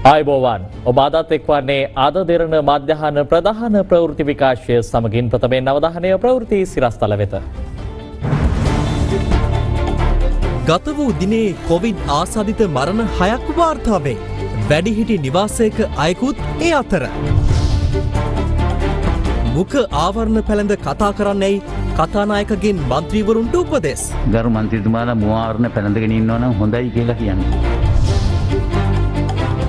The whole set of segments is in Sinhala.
ආයුබෝවන් ඔබ අදත් එක්වන්නේ අද දෙරණ මධ්‍යහන ප්‍රධාන ප්‍රවෘත්ති විකාශය සමගින් ප්‍රථමයෙන් අවධානය ප්‍රවෘත්ති සිරස්තල වෙත. ගත වූ දිනේ කොවිඩ් ආසාදිත මරණ 6ක් වාර්තා වේ. වැඩිහිටි නිවාසයක අයෙකුත් ඒ අතර. මුඛ ආවරණ පැළඳ කතා කරන්නයි කතානායකගෙන් මන්ත්‍රීවරුන්ට උපදෙස්. ගරු මන්ත්‍රීතුමාලා මුව ආවරණ පැළඳගෙන ඉන්නවා නම් හොඳයි කියලා කියන්නේ.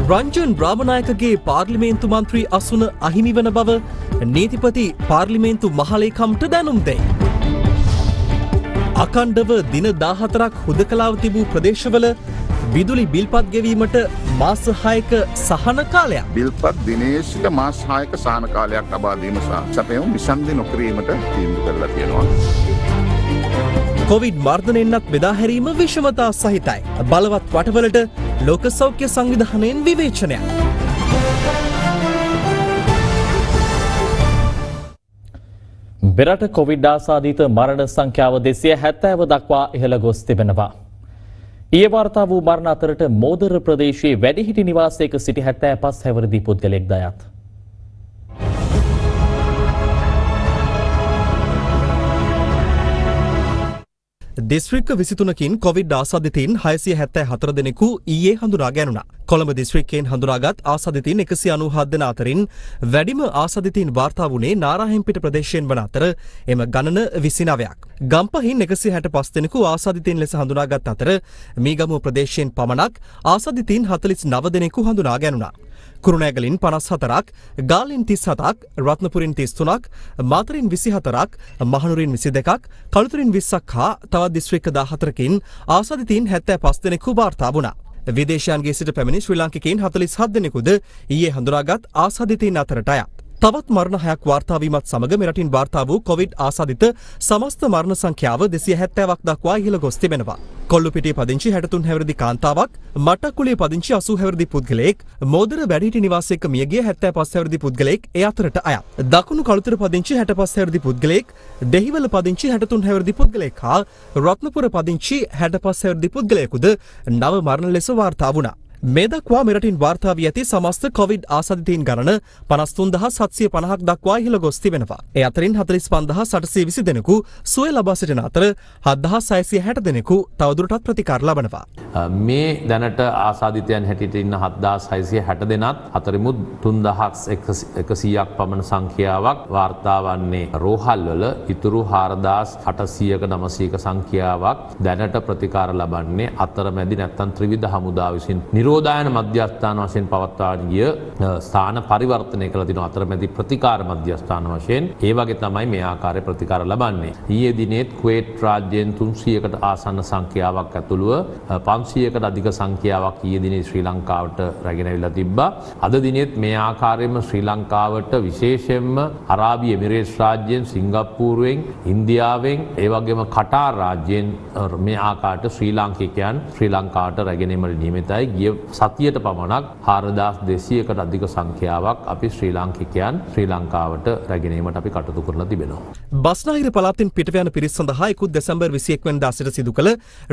රංජන් බ්‍රාමනායකගේ පාර්ලිමේන්තු මන්ත්‍රී අසුන අහිමි වන බව නීතිපති පාර්ලිමේන්තු මහලේකම්ට දැනුම් දෙයි. අකණ්ඩව දින 14ක් හුදකලාව තිබූ ප්‍රදේශවල විදුලි බිල්පත් ගෙවීමට මාස 6ක සහන කාලයක්. බිල්පත් දිනයේ සිට මාස 6ක සහන කාලයක් ලබා දීම සහ සැපයුම් විසන්ධි නොකිරීමට තීන්දුව කරලා තියෙනවා. කොවිඩ් මර්ධනයෙන්වත් බෙදා හැරීම විෂමතා සහිතයි. බලවත් වටවලට ලෝක සෞඛ්‍ය සංවිධානයෙන් විවේචනයක්. බෙරට කොවිඩ් ආසාදිත මරණ සංඛ්‍යාව 270 දක්වා ඉහළ ගොස් තිබෙනවා. ඊයේ වාර්තා වූ මරණ අතරට මෝදර ප්‍රදේශයේ වැඩිහිටි නිවාසයක සිටි 75 හැවිරිදි පුද්ගලයෙක් දයත්. දිස්ත්‍රික්ක 23කින් කොවිඩ් ආසාදිතයින් 674 දෙනෙකු ඊයේ හඳුනා ගැනුණා. කොළඹ දිස්ත්‍රික්කයෙන් හඳුනාගත් ආසාදිතයින් 197 දෙනා අතරින් වැඩිම ආසාදිතයින් වාර්තා වුණේ නාරාහෙම්පිට ප්‍රදේශයෙන් වන අතර එම ගණන 29ක්. ගම්පහින් 165 දෙනෙකු ආසාදිතයින් ලෙස හඳුනාගත් අතර මීගමුව ප්‍රදේශයෙන් පමණක් ආසාදිතයින් 49 දෙනෙකු හඳුනා ගැනුණා. කුරුණෑගලින් 54ක්, ගාල්ලෙන් 37ක්, රත්නපුරින් 33ක්, මාතරින් 24ක්, මහනුවරින් 22ක්, කළුතරින් 20ක් හා තවත් දිස්ත්‍රික්ක 14කින් ආසාදිතයින් 75 දෙනෙකු වාර්තා වුණා. විදේශයන්ගේ සිට පැමිණි ශ්‍රී ලාංකිකයින් 47 දෙනෙකුද ඊයේ හඳුනාගත් ආසාදිතයින් අතරට අයත්. තවත් මරණ 6ක් වාර්තා වීමත් සමග මෙරටින් වාර්තා වූ කොවිඩ් ආසාදිත සමස්ත මරණ සංඛ්‍යාව 270ක් දක්වා ඉහළ ගොස් තිබෙනවා. කොල්ලුපිටියේ පදිංචි 63 හැවිරිදි කාන්තාවක්, මට්ටක්කුලේ පදිංචි 80 හැවිරිදි පුද්ගලයෙක්, මෝදර වැඩිහිටි නිවාසයක මියගිය 75 හැවිරිදි පුද්ගලයෙක් ඒ අතරට අයත්. දකුණු කළුතර පදිංචි 65 හැවිරිදි පුද්ගලයෙක්, දෙහිවල පදිංචි 63 හැවිරිදි පුද්ගලයෙක් හා රත්නපුර පදිංචි 65 හැවිරිදි පුද්ගලයෙකුද නව මරණ ලෙස වාර්තා වුණා. මේ දක්වා මෙරටින් වාර්තා වී ඇති සමස්ත කොවිඩ් ආසාදිතයින් ගණන 53750ක් දක්වා ඉහළ ගොස් තිබෙනවා. ඒ අතරින් 45820 දෙනෙකු සුවය ලබා සිටින අතර 7660 දෙනෙකු තවදුරටත් ප්‍රතිකාර ලබනවා. මේ දැනට ආසාදිතයන් හැටියට ඉන්න 7660 දෙනාත් අතරිමුත් 3100ක් පමණ සංඛ්‍යාවක් වාර්තා වන්නේ රෝහල්වල, ඉතුරු 4800ක 900ක සංඛ්‍යාවක් දැනට ප්‍රතිකාර ලබන්නේ අතරමැදි නැත්නම් ත්‍රිවිධ හමුදා විසින් නිරෝධායන මධ්‍යස්ථාන වශයෙන් පවත්වාගෙන ගිය ස්ථාන පරිවර්තනය කළ දින අතරමැදි ප්‍රතිකාර මධ්‍යස්ථාන වශයෙන් ඒ වගේ තමයි මේ ආකාරයේ ප්‍රතිකාර ලබන්නේ. ඊයේ දිනේත් කුවේට් රාජ්‍යයෙන් 300කට ආසන්න සංඛ්‍යාවක් ඇතුළුව 500කට අධික සංඛ්‍යාවක් ඊයේ දිනේ ශ්‍රී ලංකාවට රැගෙන අවිලා තිබ්බා. අද දිනේත් මේ ආකාරයෙන්ම ශ්‍රී ලංකාවට විශේෂයෙන්ම අරාබි එමිරේට්ස් රාජ්‍යයෙන්, සිංගප්පූරුවෙන්, ඉන්දියාවෙන්, ඒ වගේම කටාර් රාජ්‍යයෙන් මේ ආකාරයට ශ්‍රී ලාංකිකයන් ශ්‍රී ලංකාවට රැගෙන ඒමට නියමිතයි. ගිය සතියට පමණක් 4200කට අධික සංඛ්‍යාවක් අපි ශ්‍රී ලාංකිකයන් ශ්‍රී ලංකාවට රැගෙනීමට අපි කටයුතු කරලා තිබෙනවා. බස්නාහිර පළාතෙන් පිටව යන පිරිස් සඳහා ඉකුත් දෙසැම්බර් 21 වෙනිදා සිට සිදු කළ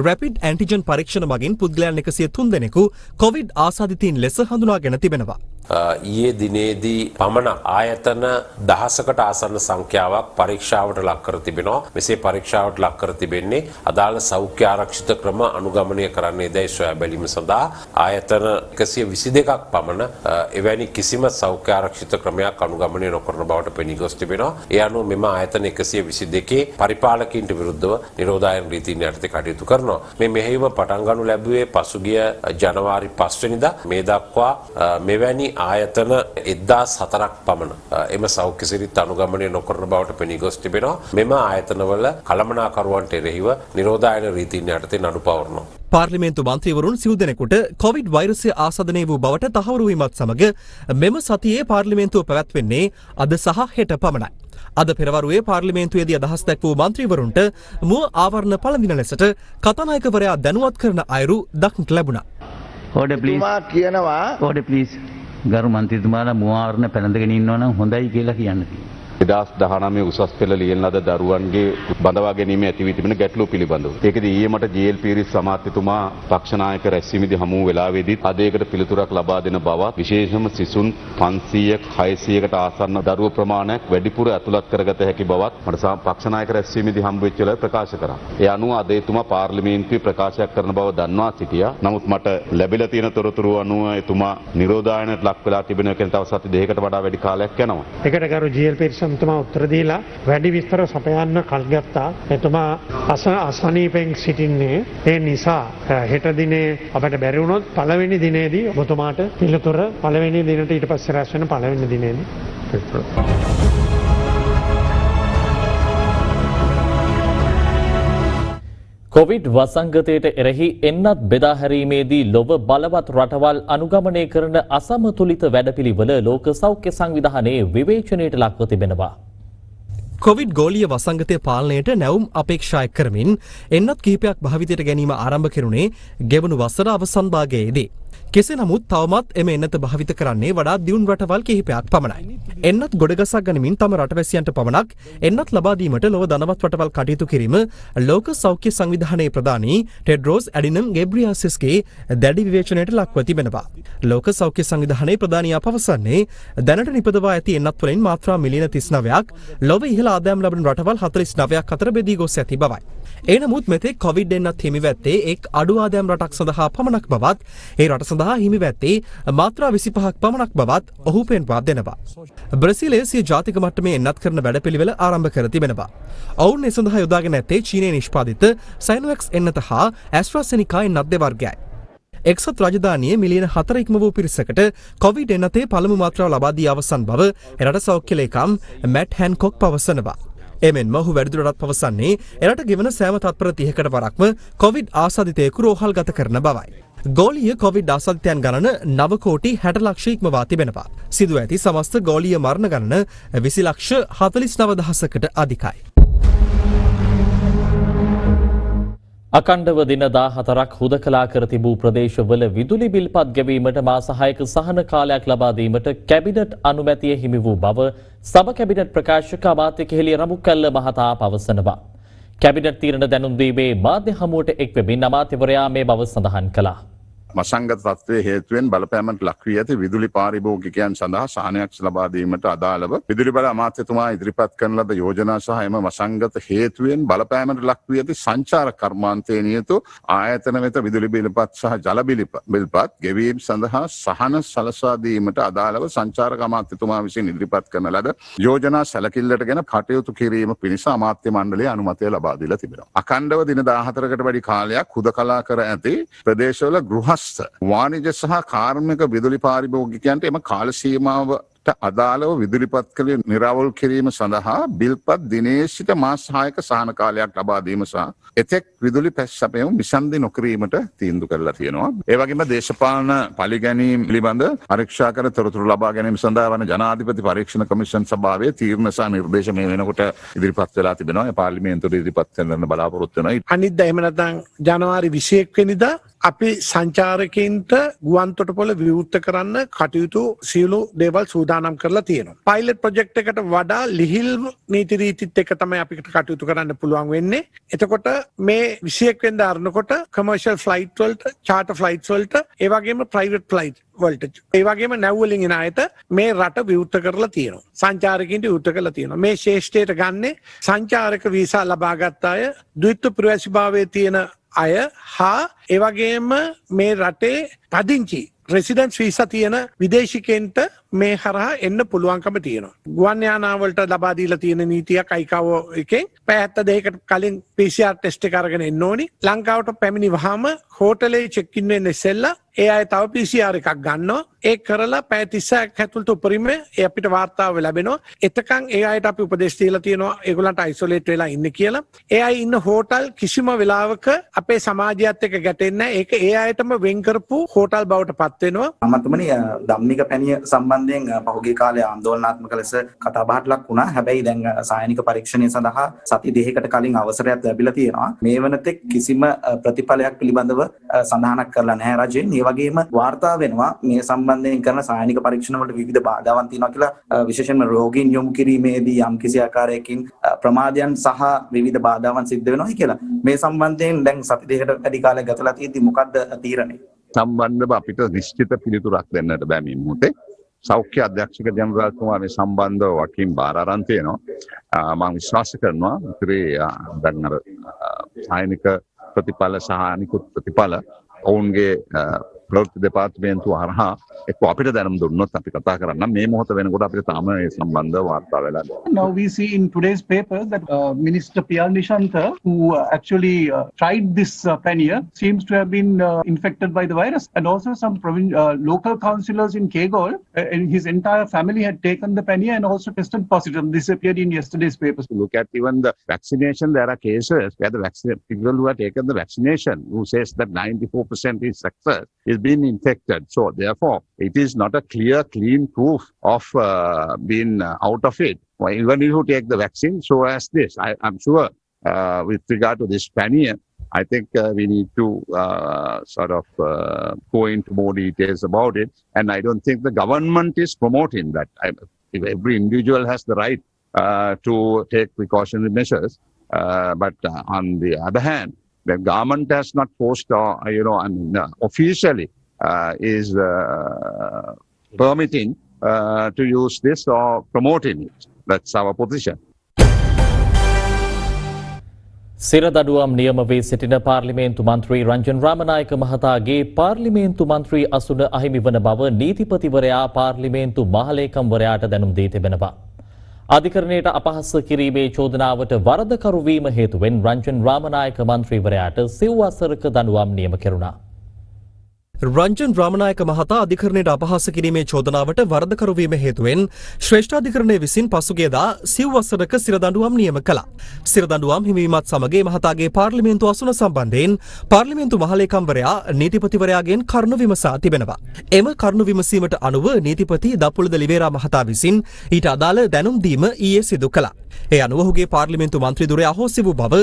රැපිඩ් ඇන්ටිජන් පරීක්ෂණ මගින් පුද්ගලයන් 103 දෙනෙකු කොවිඩ් ආසාදිතයින් ලෙස හඳුනාගෙන තිබෙනවා. ඊයේ දිනේදී පමණ ආයතන 10කට ආසන්න සංඛ්‍යාවක් පරීක්ෂාවට ලක් කර තිබෙනවා. මෙසේ පරීක්ෂාවට ලක් කර තිබෙන්නේ අදාළ සෞඛ්‍ය ආරක්ෂිත ක්‍රම අනුගමනය කරන්නේ දැයි සොයා බැලීම සඳහා ආයතන 122ක් පමණ එවැනි කිසිම සෞඛ්‍ය ආරක්ෂිත ක්‍රමයක් අනුගමනය නොකරන බවට පෙනී ගොස් තිබෙනවා. ඒ අනුව මෙම ආයතන 122 පරිපාලකයින්ට විරුද්ධව නිරෝධායන රීතීන් යටතේ කටයුතු කරනවා. මේ මෙහෙයුම පටන් ගන්නු ලැබුවේ පසුගිය ජනවාරි 5 වෙනිදා. මේ දක්වා මෙවැනි ආයතන 1004ක් පමණ එම සෞඛ්‍ය සිරිත් අනුගමනය නොකරන බවට පෙනී ගොස් තිබෙනවා. මෙම ආයතනවල කළමනාකරුවන්ට එරෙහිව නිරෝධායන රීතීන් යටතේ නඩු පවරනවා. පාර්ලිමේන්තු මන්ත්‍රීවරුන් සිව් දෙනෙකුට කොවිඩ් වෛරසය ආසාදනය වූ බවට තහවුරු වීමත් සමග මෙම සතියේ පාර්ලිමේන්තුව පැවැත්වෙන්නේ අද සහ හෙට පමණයි. අද පෙරවරුවේ පාර්ලිමේන්තුවේදී අදහස් දැක්වූ මන්ත්‍රීවරුන්ට මුව ආවරණ පළඳින ලෙසට කතානායකවරයා දැනුවත් කරන අයුරු දක්නට ලැබුණා. Order please. කියනවා ඕඩර් ප්ලීස්. ගරු මන්ත්‍රීතුමාලා මුව ආවරණ පැළඳගෙන ඉන්නවා නම් හොඳයි කියලා කියන්න තියෙනවා. 2019 උසස් පෙළ ලියන ලද දරුවන්ගේ බඳවා ගැනීම ඇති වී තිබෙන ගැටලු පිළිබඳව. ඒකදී ඊයේ මට ජී.එල්. පීරිස් අමාත්‍යතුමා පක්ෂ නායක රැස්වීමේදී හමු වෙලාවේදී අදයකට පිළිතුරක් ලබා දෙන බවත් විශේෂම සිසුන් 500ක් 600කට ආසන්න දරුවෝ ප්‍රමාණයක් වැඩිපුර ඇතුළත් කරගත හැකි බවත් මට පක්ෂ නායක රැස්වීමේදී හම්බ වෙච්ච වෙලාවේ ප්‍රකාශ කරා. ඒ අනුව අද එතුමා පාර්ලිමේන්තුවේ ප්‍රකාශයක් කරන බව දන්වා සිටියා. නමුත් මට ලැබිලා තියෙන තොරතුරු අනුව එතුමා නිරෝධායනයට ලක් වෙලා තිබෙන කෙනෙක් තව සති දෙකකට වඩා වැඩි කාලයක් යනවා. ඒකට ගරු ජී.එල්. පීරිස්තුමා උත්තර දීලා වැඩි විස්තර සපයන්න කල් ගත්තා. එතුමා අසනීපෙන් සිටින්නේ. ඒ නිසා හෙට දිනේ අපිට බැරි වුණොත් පළවෙනි දිනේදී ඔබතුමාට පිළිතුර පළවෙනි දිනට ඊට පස්සේ රැස් වෙන පළවෙනි දිනේදී කොවිඩ් වසංගතයට එරෙහි එන්නත් බෙදා හැරීමේදී ලොව බලවත් රටවල් අනුගමනය කරන අසමතුලිත වැඩපිළිවෙල ලෝක සෞඛ්‍ය සංවිධානයේ විවේචනයට ලක්ව තිබෙනවා. කොවිඩ් ගෝලීය වසංගතය පාලනයට නැවුම් අපේක්ෂා කරමින් එන්නත් කිහිපයක් භාවිතයට ගැනීම ආරම්භ කෙරුණේ ගෙවුණු වසර අවසන් භාගයේදී. කෙසේ නමුත් තවමත් එම එන්නත භාවිත කරන්නේ වඩා දියුණු රටවල් කිහිපයක් පමණයි. එන්නත් ගොඩගසා ගනිමින් තම රටවැසියන්ට පමණක් එන්නත් ලබා දීමට ලොව ධනවත් රටවල් කටයුතු කිරීම ලෝක සෞඛ්‍ය සංවිධානයේ ප්‍රධානී ටෙඩ්රෝස් ඇඩිනම් ගෙබ්‍රියාසිස්ගේ දැඩි විවේචනයට ලක්ව තිබෙනවා. ලෝක සෞඛ්‍ය සංවිධානයේ ප්‍රධානියා පවසන්නේ දැනට නිපදවා ඇති එන්නත් වලින් මාත්‍රා මිලියන 39ක් ලොව ඉහළ ආදායම් ලබන රටවල් 49ක් අතර බෙදී ගොස් ඇති බවයි. ඒ නමුත් මෙතෙක් කොවිඩ් එන්නත් හිමිව ඇත්තේ එක් අඩු ආදායම් රටක් සඳහා පමණක් බවත් ඒ රට සඳහා හිමිව ඇත්තේ මාත්‍රා 25ක් පමණක් බවත් ඔහු පෙන්වා දෙනවා. බ්‍රසීලයේ සිය ජාතික මට්ටමේ එන්නත් කරන වැඩපිළිවෙල ආරම්භ කර තිබෙනවා. ඔවුන් ඒ සඳහා යොදාගෙන ඇත්තේ චීනයේ නිෂ්පාදිත සයිනොවැක්ස් එන්නත හා ඇස්ට්‍රාසෙනිකා එන්නත් දෙවර්ගයයි. එක්සත් රාජධානියේ මිලියන 4 ඉක්ම වූ පිරිසකට කොවිඩ් එන්නතේ පළමු මාත්‍රාව ලබා දී අවසන් බව එරට සෞඛ්‍ය ලේකම් මැට් හැන්කොක් පවසනවා. එමෙන්ම ඔහු වැඩිදුරටත් පවසන්නේ එරට ගෙවන සෑම තත්පර 30කට වරක්ම කොවිඩ් ආසාදිතයෙකු රෝහල් ගත කරන බවයි. ගෝලීය කොවිඩ් ආසාදිතයන් ගණන 9 කෝටි 60 ලක්ෂ ඉක්මවා තිබෙනවා. සිදු ඇති සමස්ත ගෝලීය මරණ ගණන 20 ලක්ෂ 49 දහසකට අධිකයි. අකණ්ඩව දින 14ක් හුදකලා කර තිබූ ප්‍රදේශවල විදුලි බිල්පත් ගෙවීමට මාස 6ක සහන කාලයක් ලබා දීමට කැබිනට් අනුමැතිය හිමි වූ බව සභ කැබිනට් ප්‍රකාශක අමාත්‍ය කෙහෙලිය රඹුකැල්ල මහතා පවසනවා. කැබිනට් තීරණ දැනුම් දීමේ මාධ්‍ය හමුවට එක් වෙමින් අමාත්‍යවරයා මේ බව සඳහන් කළා. මසංගත තත්ත්වයේ හේතුවෙන් බලපෑමට ලක් වී ඇති විදුලි පාරිභෝගිකයන් සඳහා සහනයක් ලබා දීමට අදාළව විදුලි බල අමාත්‍යතුමා ඉදිරිපත් කරන ලද යෝජනා සහ එම මසංගත හේතුවෙන් බලපෑමට ලක් වී ඇති සංචාරක කර්මාන්තයේ නියුතු ආයතන වෙත විදුලි බිල්පත් සහ ජල බිල්පත් ගෙවීම සඳහා සහන සලසා දීමට අදාළව සංචාරක අමාත්‍යතුමා විසින් ඉදිරිපත් කරන ලද යෝජනා සැලකිල්ලටගෙන කටයුතු කිරීම පිණිස අමාත්‍ය මණ්ඩලයේ අනුමැතිය ලබා දීලා තිබෙනවා. අඛණ්ඩව දින 14කට වැඩි කාලයක් හුදකලා කර ඇති ප්‍රදේශවල ගෘහ වාණිජ සහ කාර්මික විදුලි පාරිභෝගිකයන්ට එම කාල සීමාවට අදාළව විදුලිපත් කළේ නිරවුල් කිරීම සඳහා බිල්පත් දිනේ සිට මාස 6ක සහන කාලයක් ලබා දීම සහ එතෙක් විදුලි පැස් සැපයීම විසන්ධි නොකිරීමට තීන්දුව කරලා තියෙනවා. ඒ වගේම දේශපාලන පරිගැනීම් පිළිබඳ පරීක්ෂා කර තොරතුරු ලබා ගැනීම සඳහා වන ජනාධිපති පරීක්ෂණ කමිෂන් සභාවේ තීරණ සහ නිර්දේශ මේ වෙනකොට ඉදිරිපත් වෙලා තිබෙනවා. ඒ පාර්ලිමේන්තුවට ඉදිරිපත් කරන්න බලාපොරොත්තු වෙනවා. අනිද්දා එහෙම නැත්නම් ජනවාරි 21 වෙනිදා අපි සංචාරකයන්ට ගුවන් තොටුපොළ විවෘත කරන්න කටයුතු සියලු දේවල් සූදානම් කරලා තියෙනවා. පයිලට් ප්‍රොජෙක්ට් එකට වඩා ලිහිල් නීති රීතිත් එක්ක තමයි අපිට කටයුතු කරන්න පුළුවන් වෙන්නේ. එතකොට මේ 21 වෙනිදා අරනකොට කමර්ෂල් ෆ්ලයිට් වලට, චාර්ටර් ෆ්ලයිට්ස් වලට, ඒ වගේම ප්‍රයිවට් ෆ්ලයිට් වලට, ඒ වගේම නැව්වලින් එන අයට මේ රට විවෘත කරලා තියෙනවා. සංචාරකයන්ට විවෘත කරලා තියෙනවා. මේ ශේෂ්ඨයට ගන්නේ සංචාරක වීසා ලබාගත් අය, ද්විත්ව ප්‍රවාසීභාවයේ තියෙන අය හා එවගේම මේ රටේ පදිංචි රෙසිඩන්ස් වීසා තියෙන විදේශිකයන්ට මේ හරහා එන්න පුළුවන්කම තියෙනවා. ගුවන් යානාවලට ලබා දීලා තියෙන නීතියක් ICAO එකෙන් පැය 72කට කලින් PCR ටෙස්ට් එක අරගෙන එන්න ඕනි. ලංකාවට පැමිණි වහම හෝටලේ චෙක් ඉන් වෙන්න ඉස්සෙල්ලා ඒ අය තව PCR එකක් ගන්නවා. ඒ කරලා පැය 36ක් ඇතුළත උපරිම ඒ අපිට වාර්තාව ලැබෙනවා. එතකන් ඒ අයට අපි උපදෙස් දීලා තියෙනවා ඒගොල්ලන්ට අයිසොලේට් වෙලා ඉන්න කියලා. ඒ අය ඉන්න හෝටල් කිසිම වෙලාවක අපේ සමාජයත් එක්ක ගැටෙන්නේ නැහැ. ඒක ඒ අයටම වෙන් කරපු හෝටල් බවට පත් වෙනවා. අමතුමනි ධම්මික පැණිය සම්බන්ධයෙන් පහුගිය කාලේ ආందోලනාත්මක ලෙස කතාබහට ලක් වුණා. හැබැයි දැන් සායනික පරීක්ෂණය සඳහා සති 2කට කලින් අවසරයක් ලැබිලා තියෙනවා. මේ වනතෙක් කිසිම ප්‍රතිඵලයක් පිළිබඳව සඳහනක් කරලා නැහැ රජයෙන්. ඒ වගේම වාර්තා වෙනවා මේ සම්බන්ධයෙන් කරන සායනික පරීක්ෂණ වලට විවිධ බාධාවන් තියෙනවා කියලා විශේෂයෙන්ම රෝගීන් යොමු කිරීමේදී යම්කිසි ආකාරයකින් ප්‍රමාදයන් සහ විවිධ බාධාවන් සිද්ධ වෙනවා කියලා. මේ සම්බන්ධයෙන් දැන් සති දෙකකට වැඩි කාලයක් ගතලා තියෙද්දි මොකක්ද තීරණය? සම්බන්ධව අපිට නිශ්චිත පිළිතුරක් දෙන්නට බෑ මේ මොහොතේ. සෞඛ්‍ය අධ්‍යක්ෂක ජනරාල්තුමා මේ සම්බන්ධව වකින් බාර අරන් තියෙනවා. මම විශ්වාස කරනවා ඉතිරි දැන් අර සායනික ප්‍රතිඵල සහ අනිකුත් ප්‍රතිඵල ඔවුන්ගේ ප්‍රවෘත්ති දෙපාර්තමේන්තුව හරහා එක්ක අපිට දැනුම් දුන්නොත් අපි කතා කරන්න මේ මොහොත වෙනකොට අපිට තාම මේ සම්බන්ධව වාර්තා වෙලා නැහැ. Now we see in today's paper that Minister P.R. Nishantha, who actually tried this pannier, seems to have been infected by the virus, and also some local councillors in Kegol, and his entire family had taken the pannier and also tested positive. This appeared in yesterday's paper. Look at even the vaccination. There are cases where the people who have taken the vaccination, who says that 94% is success, is being infected. So therefore, it is not a clear, clean proof of being out of it. Even if you take the vaccine, so as this, I'm sure with regard to this pannier, I think we need to go into more details about it. And I don't think the government is promoting that. Every individual has the right to take precautionary measures. But on the other hand, the government has not forced or, officially is permitting to use this or promoting it. That's our position. සිරදඩුවම් නියම වී සිටින පාර්ලිමේන්තු මන්ත්‍රී රංජන් රාමනායක මහතාගේ පාර්ලිමේන්තු මන්ත්‍රී අසුන අහිමි වන බව නීතිපතිවරයා පාර්ලිමේන්තු මහලේකම්වරයාට දැනුම් දී තිබෙනවා. අධිකරණයට අපහාස කිරීමේ චෝදනාවට වරදකරු වීම හේතුවෙන් රංජන් රාමනායක මන්ත්‍රීවරයාට සිව් වසරක දඬුවම් නියම කෙරුණා. රංජන් රාමනායක මහතා අධිකරණයට අපහාස කිරීමේ චෝදනාවට වරදකරු වීම හේතුවෙන් ශ්‍රේෂ්ඨාධිකරණය විසින් පසුගියදා සිව් වසරක සිරදඬුවම් නියම කළා. සිරදඬුවම් හිමිවීමත් සමග මහතාගේ පාර්ලිමේන්තු අසුන සම්බන්ධයෙන් පාර්ලිමේන්තු මහලේකම්වරයා නීතිපතිවරයාගෙන් කරුණු විමසා තිබෙනවා. එම කරුණු විමසීමට අනුව නීතිපති දපුළුද ලිවේරා මහතා විසින් ඊට අදාළ දැනුම් දීම ඊයේ සිදු කළා. ඒ අනුව ඔහුගේ පාර්ලිමේන්තු මන්ත්‍රී දුරේ අහෝසි වූ බව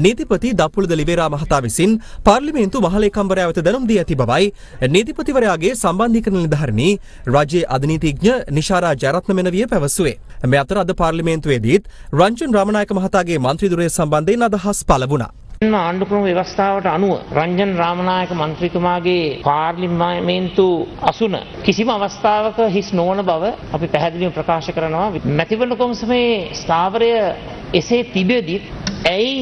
නීතිපති දපුළුද ලිවේරා මහතා විසින් පාර්ලිමේන්තු මහලේකම්වරයා වෙත දැනුම් දී ඇති බවයි නීතිපතිවරයාගේ සම්බන්ධීකරණ නිලධාරිණී රාජ්‍ය අධිනීතිඥ නිශාරා ජයරත්න මෙනවිය පැවසුවේ. මේ අතර අද පාර්ලිමේන්තුවේදීත් රංජන් රාමනායක මහතාගේ මන්ත්‍රී දුරේ සම්බන්ධයෙන් අදහස් පළ වුණා. ආණ්ඩුක්‍රම ව්‍යවස්ථාවට අනුව රංජන් රාමනායක මන්ත්‍රීතුමාගේ පාර්ලිමේන්තු අසුන කිසිම අවස්ථාවක හිස් නොවන බව අපි පැහැදිලිව ප්‍රකාශ කරනවා. මැතිවරණ කොමිසමේ ස්ථාවරය එසේ තිබෙද්දී ඇයි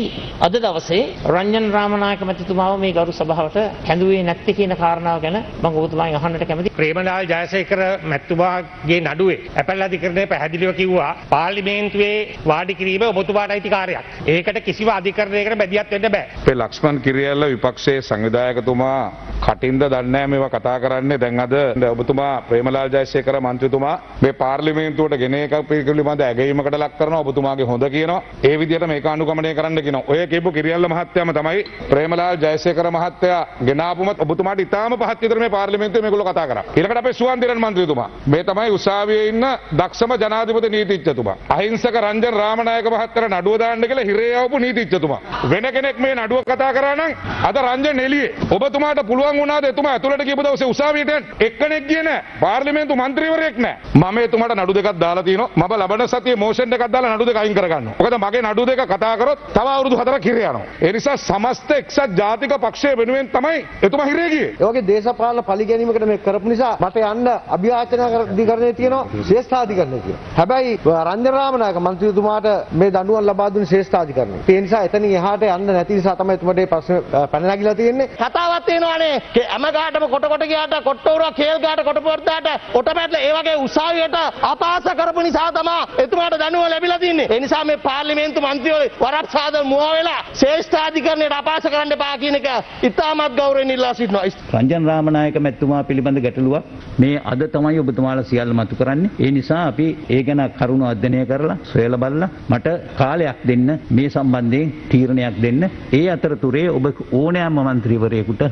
අද දවසේ රංජන් රාමනායක මැතිතුමාව මේ ගරු සභාවට කැඳුවේ නැත්තේ කියන කාරණාව ගැන මම ඔබතුමාගෙන් අහන්නට කැමතියි. ප්‍රේමලාල් ජයසේකර මැතිතුමාගේ නඩුවේ අපැල් අධිකරණය පැහැදිලිව කිව්වා පාර්ලිමේන්තුවේ වාඩි කිරීම ඔබතුමාට අයිති කාර්යයක්. ඒකට කිසිම අධිකරණයකට බැදියත් වෙන්න බෑ. අපේ ලක්ෂ්මන් කිරියල්ල විපක්ෂයේ සංවිධායකතුමා කටින්ද දන්නේ නැහැ මේවා කතා කරන්නේ. දැන් අද ඔබතුමා ප්‍රේමලාල් ජයසේකර මන්ත්‍රීතුමා මේ පාර්ලිමේන්තුවට ගෙන එක පිළිබඳ ඇගයීමකට ලක් කරනවා. ඔබතුමාගේ හොඳ කියනවා. ඒ විදිහට මේක අනුගමනය කරන්න කියනවා. ඔය කියපු කිරියල්ල මහත්තයාම තමයි ප්‍රේමලාල් ජයසේකර මහත්තයා ගෙනාපුමත් ඔබතුමාට ඉතාම පහත් විතර මේ පාර්ලිමේන්තුවේ මේගොල්ලෝ කතා කරා. ඊළඟට අපේ සුවන්දිරන් මන්ත්‍රීතුමා මේ තමයි උසාවියේ ඉන්න දක්ෂම ජනාධිපති නීතිඥතුමා. අහිංසක රංජන් රාමනායක මහත්තයාට නඩුව දාන්න කියලා හිරේ ආවපු නීතිඥතුමා. වෙන කෙනෙක් මේ නඩුව කතා කරා නම් අද රංජන් එළියේ. ඔබතුමාට පුළුවන් වුණාද එතුමා ඇතුළට ගියපු දවසේ උසාවියට එක්කෙනෙක් ගියේ නැහැ. පාර්ලිමේන්තු මන්ත්‍රීවරයෙක් නැහැ. මම එතුමාට නඩු දෙකක් දාලා තියෙනවා. මම ලබන සතියේ මෝෂන් එකක් දාලා නඩු දෙක අයින් කරගන්නවා. මොකද මගේ නඩු දෙක කතා කරොත් තව අවුරුදු 4ක් හිරේ යනවා. ඒ නිසා සමස්ත එක්සත් ජාතික පක්ෂය වෙනුවෙන් තමයි එතුමා හිරේ ගියේ. ඒ වගේ දේශපාලන පරිගැනීමකට මේ කරපු නිසා මට යන්න අභියාචනාධිකරණයේ තියෙනවා ශ්‍රේෂ්ඨාධිකරණය කියලා. හැබැයි රංජන් රාමනායක මන්ත්‍රීතුමාට මේ දඬුවම් ලබා දුන්නේ ශ්‍රේෂ්ඨාධිකරණය. ඒ නිසා එතනින් එහාට යන්න නැති නිසා තමයි එතුමාට මේ ප්‍රශ්න පැන නැගිලා තියෙන්නේ. කතාවක් තියෙනවානේ හැම ගාටම කොට ගියාට කොට්ටෝරුව කේල් ගාට කොටපොර්දාට ඔටපැටල ඒ වගේ උසාවියට අපහාස කරපු නිසා තමයි එතුමාට දඬුවම් ලැබිලා තින්නේ. ඒ නිසා මේ පාර්ලිමේන්තු මන්ත්‍රීවරු වරප්‍රසාද මුවා වෙලා ශ්‍රේෂ්ඨාධිකරණයට අපහාස කරන්න එපා කියන එක ඉතාමත් ගෞරවයෙන් ඉල්ලා සිටිනවා. රංජන් රාමනායක මැතිතුමා පිළිබඳ ගැටලුවක් මේ අද තමයි ඔබතුමාලා සියල්ල මතු කරන්නේ. ඒ නිසා අපි ඒ ගැන කරුණු අධ්‍යයනය කරලා සොයලා බලලා මට කාලයක් දෙන්න මේ සම්බන්ධයෙන් තීරණයක් දෙන්න. ඒ අතරතුරේ ඔබ ඕනෑම මන්ත්‍රීවරයෙකුට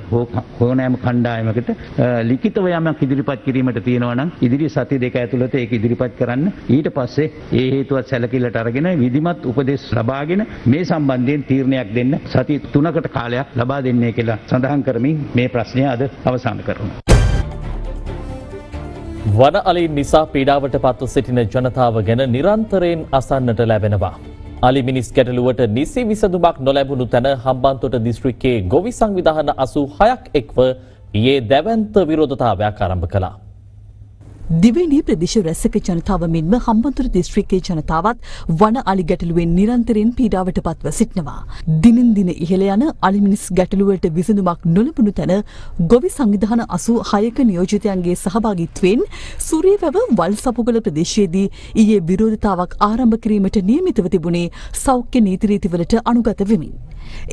ඕනෑම කණ්ඩායමකට ලිඛිතව යමක් ඉදිරිපත් කිරීමට තියෙනවා නම් ඉදිරි සති දෙක ඇතුළත ඒක ඉදිරිපත් කරන්න. ඊට පස්සේ ඒ හේතුවත් සැලකිල්ලට අරගෙන විධිමත් ඔහුමත් උපදෙස් ලබාගෙන මේ සම්බන්ධයෙන් තීරණයක් දෙන්න සති 3කට කාලයක් ලබා දෙන්නේ කියලා සඳහන් කරමින් මේ ප්‍රශ්නය අද අවසන් කරනවා. වන අලීන් නිසා පීඩාවට පත්ව සිටින ජනතාව ගැන නිරන්තරයෙන් අසන්නට ලැබෙනවා. අලි මිනිස් ගැටලුවට නිසි විසඳුමක් නොලැබුණු තැන හම්බන්තොට දිස්ත්‍රික්කයේ ගොවි සංවිධාන 86ක් එක්ව ඊයේ දැවැන්ත විරෝධතාවයක් ආරම්භ කළා. දිවයිනේ ප්‍රදේශ රැසක ජනතාව මෙන්ම හම්බන්තොට දිස්ත්‍රික්කයේ ජනතාවත් වන අලි ගැටලුවෙන් නිරන්තරයෙන් පීඩාවට පත්ව සිටිනවා. දිනින් දින ඉහළ යන අලි මිනිස් ගැටලුවට විසඳුමක් නොලැබුණු තැන ගොවි සංවිධාන 86ක නියෝජිතයන්ගේ සහභාගීත්වයෙන් සූරියවැව වල්සපුගල ප්‍රදේශයේදී ඊයේ විරෝධතාවක් ආරම්භ කිරීමට නියමිතව තිබුණේ සෞඛ්‍ය නීති රීතිවලට අනුගත වෙමින්.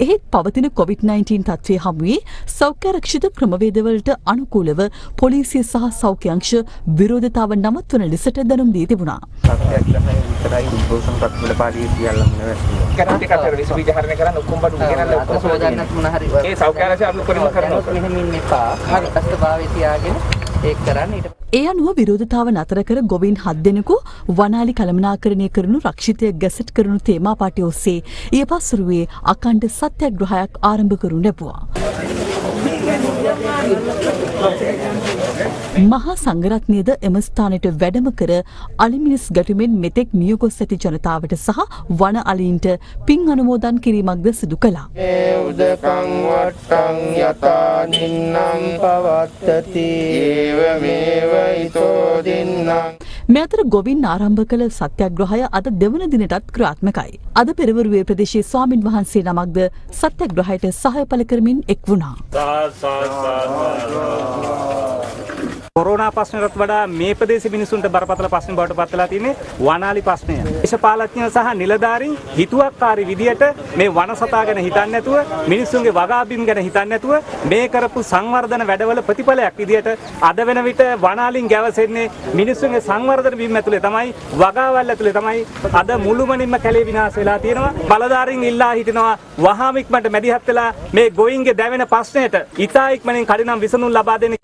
එහෙත් පවතින COVID-19 තත්ත්වය හමුවේ සෞඛ්‍යාරක්ෂිත ක්‍රමවේදවලට අනුකූලව පොලිසිය සහ සෞඛ්‍ය අංශ විරෝධතාව නවත්වන ලෙසට දැනුම් දී තිබුණා. ඒ අනුව විරෝධතාව නතර කර ගොවීන් 7 දෙනෙකු වනාලි කළමනාකරණය කරනු රක්ෂිතය ගැසට් කරනු තේමා පාඨය ඔස්සේ ඊය පසුරුවේ අඛණ්ඩ සත්‍යග්‍රහයක් ආරම්භ කරනු ලැබුවා. මහා සංඝරත්නයද එම ස්ථානයට වැඩම කර අලි මිනිස් ගැටුමෙන් මෙතෙක් මිය ගොස් ඇති ජනතාවට සහ වන අලීන්ට පින් අනුමෝදන් කිරීමක්ද සිදු කළා. උදකං වට්ටං යතා නින්නම් පවත්තති ඒව මේව ඊතෝ දින්නම්. මේ අතර ගොවින් ආරම්භ කළ සත්‍යග්‍රහය අද දෙවන දිනටත් ක්‍රියාත්මකයි. අද පෙරවරුවේ ප්‍රදේශයේ ස්වාමින් වහන්සේ නමක්ද සත්‍යග්‍රහයට සහාය පළ කරමින් එක් වුණා. කොරෝනා ප්‍රශ්නයටත් වඩා මේ ප්‍රදේශ මිනිසුන්ට බරපතල ප්‍රශ්න බවට පත් වෙලා තියෙන්නේ වනාලි ප්‍රශ්නය. දේශපාලඥයෝ සහ නිලධාරීන් හිතුවක්කාරී විදියට මේ වන සතා ගැන හිතන්නේ නැතුව මිනිසුන්ගේ වගාබිම් ගැන හිතන්නේ නැතුව මේ කරපු සංවර්ධන වැඩවල ප්‍රතිඵලයක් විදියට අද වෙන විට වනාලින් ගැවසෙන්නේ මිනිසුන්ගේ සංවර්ධන බිම් ඇතුලේ තමයි වගාවල් ඇතුලේ තමයි අද මුළුමනින්ම කැලේ විනාශ වෙලා තියෙනවා. බලධාරීන් ඉල්ලා හිටිනවා වහාම ඉක්මනට මැදිහත් වෙලා මේ ගොයින්ගේ දැවෙන ප්‍රශ්නයට ඉතා ඉක්මනින් කඩිනම් විසඳුම් ලබා දෙන්න.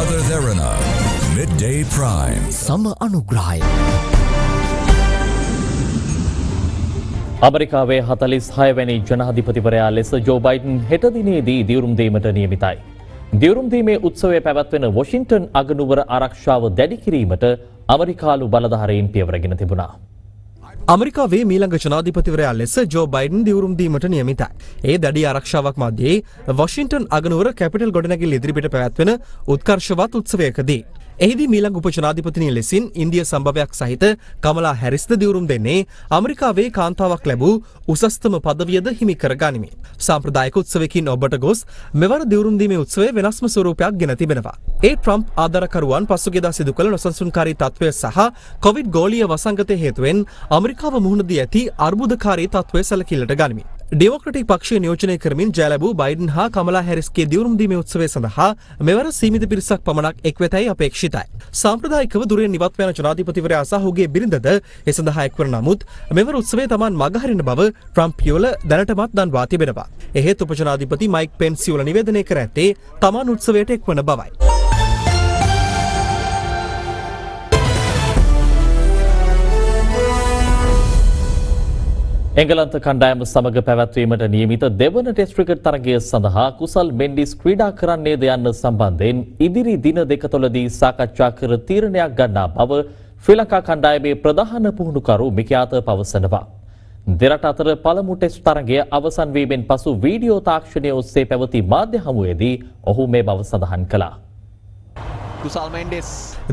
Other Therana, Midday Prime. සම අනුග්‍රහය. අමරිකාවේ 46 වැනි ජනාධිපතිවරයා ලෙස ජෝ බයිඩන් හෙට දිනේදී දියුරුම් දීමට නියමිතයි. දියුරුම් දීමේ උත්සවය පැවැත්වෙන වොෂින්ටන් අගනුවර ආරක්ෂාව දැඩි කිරීමට ඇමරිකානු බලධාරීන් පියවරගෙන තිබුණා. අමරිකාවේ මීළඟ ජනාධිපතිවරයා ලෙස ජෝ බයිඩන් දියුරුම් දීමට නියමිතයි. ඒ දැඩි ආරක්ෂාවක් මැදේ වොෂින්ටන් අගනුවර කැපිටල් ගොඩනැගිල්ල ඉදිරිපිට පැවැත්වෙන උත්කර්ෂවත් උත්සවයකදී එහිදී මීළඟ උපජනාධිපතිනිය ලෙසින් ඉන්දිය සම්භවයක් සහිත කමලා හැරිස්ද දියුරුම් දෙන්නේ ඇමරිකාවේ කාන්තාවක් ලැබූ උසස්තම පදවියද හිමි කර ගනිමින්. සාම්ප්‍රදායික උත්සවයකින් ඔබට ගොස් මෙවර දියුරුම් දීමේ උත්සවය වෙනස්ම ස්වරූපයක් ගෙන තිබෙනවා. ඒ ට්‍රම්ප් ආධාරකරුවන් පසුගියදා සිදු කළ නොසන්සුන්කාරී තත්ත්වය සහ කොවිඩ් ගෝලීය වසංගතය හේතුවෙන් ඇමරිකාව මුහුණ දී ඇති අර්බුදකාරී තත්ත්වය සැලකිල්ලට ගනිමින්. ඩෙමොක්‍රටික් පක්ෂය නියෝජනය කරමින් ජය ලැබූ බයිඩන් හා කමලා හැරිස්ගේ දියුරුම් දීමේ උත්සවය සඳහා මෙවර සීමිත පිරිසක් පමණක් එක්වෙතැයි අපේක්ෂිතයි. සාම්ප්‍රදායිකව දුරෙන් ඉවත් වන ජනාධිපතිවරයා සහ ඔහුගේ බිරිඳද ඒ සඳහා එක්වන නමුත් මෙවර උත්සවය තමන් මගහරින බව ට්‍රම්ප් යෝල දැනටමත් දන්වා තිබෙනවා. එහෙත් උපජනාධිපති මයික් පෙන්ස් යෝල නිවේදනය කර ඇත්තේ තමන් උත්සවයට එක්වන බවයි. එංගලන්ත කණ්ඩායම සමග පැවැත්වීමට නියමිත දෙවන ටෙස්ට් ක්‍රිකට් තරගය සඳහා කුසල් මෙන්ඩිස් ක්‍රීඩා කරන්නේද යන්න සම්බන්ධයෙන් ඉදිරි දින දෙක තුළදී සාකච්ඡා කර තීරණයක් ගන්නා බව ශ්‍රී ලංකා කණ්ඩායමේ ප්‍රධාන පුහුණුකරු මිකියාත පවසනවා. දෙරට අතර පළමු ටෙස්ට් තරගය අවසන් වීමෙන් පසු වීඩියෝ තාක්ෂණය ඔස්සේ පැවති මාධ්‍ය හමුවේදී ඔහු මේ බව සඳහන් කළා. කුසල් මෙන්ඩෙස්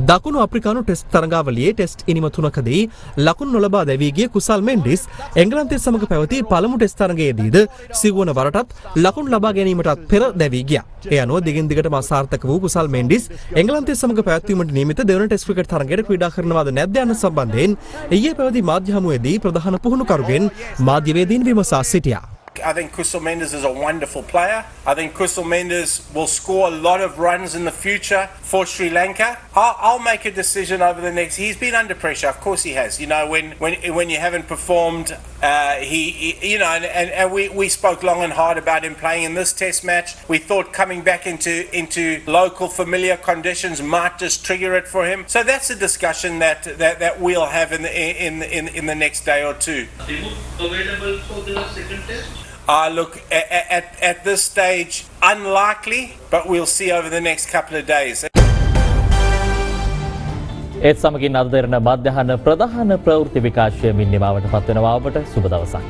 දකුණු අප්‍රිකානු ටෙස්ට් තරගාවලියේ ටෙස්ට් ඉනිම තුනකදී ලකුණු නොලබා දැවී ගිය කුසල් මෙන්ඩිස් එංගලන්තය සමග පැවති පළමු ටෙස්ට් තරගයේදීද සිව්වන වරටත් ලකුණු ලබා ගැනීමටත් පෙර දැවී ගියා. ඒ අනුව දිගින් දිගටම අසාර්ථක වූ කුසල් මෙන්ඩිස් එංගලන්තය සමග පැවැත්වීමට නියමිත දෙවන ටෙස්ට් ක්‍රිකට් තරගයට ක්‍රීඩා කරනවාද නැද්ද යන සම්බන්ධයෙන් ඊයේ පැවති මාධ්‍ය හමුවේදී ප්‍රධාන පුහුණුකරුගෙන් මාධ්‍යවේදීන් විමසා සිටියා. I think Kusal Mendes is a wonderful player. I think Kusal Mendes will score a lot of runs in the future for Sri Lanka. I'll make a decision over the next. He's been under pressure, of course he has. You know, when you haven't performed, he you know, and we spoke long and hard about him playing in this Test match. We thought coming back into local familiar conditions might just trigger it for him. So that's a discussion that we'll have in the next day or two. Available for the second test? Look, at this stage, unlikely, but we'll see over the next couple of days. ඒත් සමගින් අද දෙරණ මධ්‍යහන ප්‍රධාන ප්‍රවෘත්ති විකාශය මින් නිමාවට පත්වෙනවා. ඔබට සුබ දවසක්.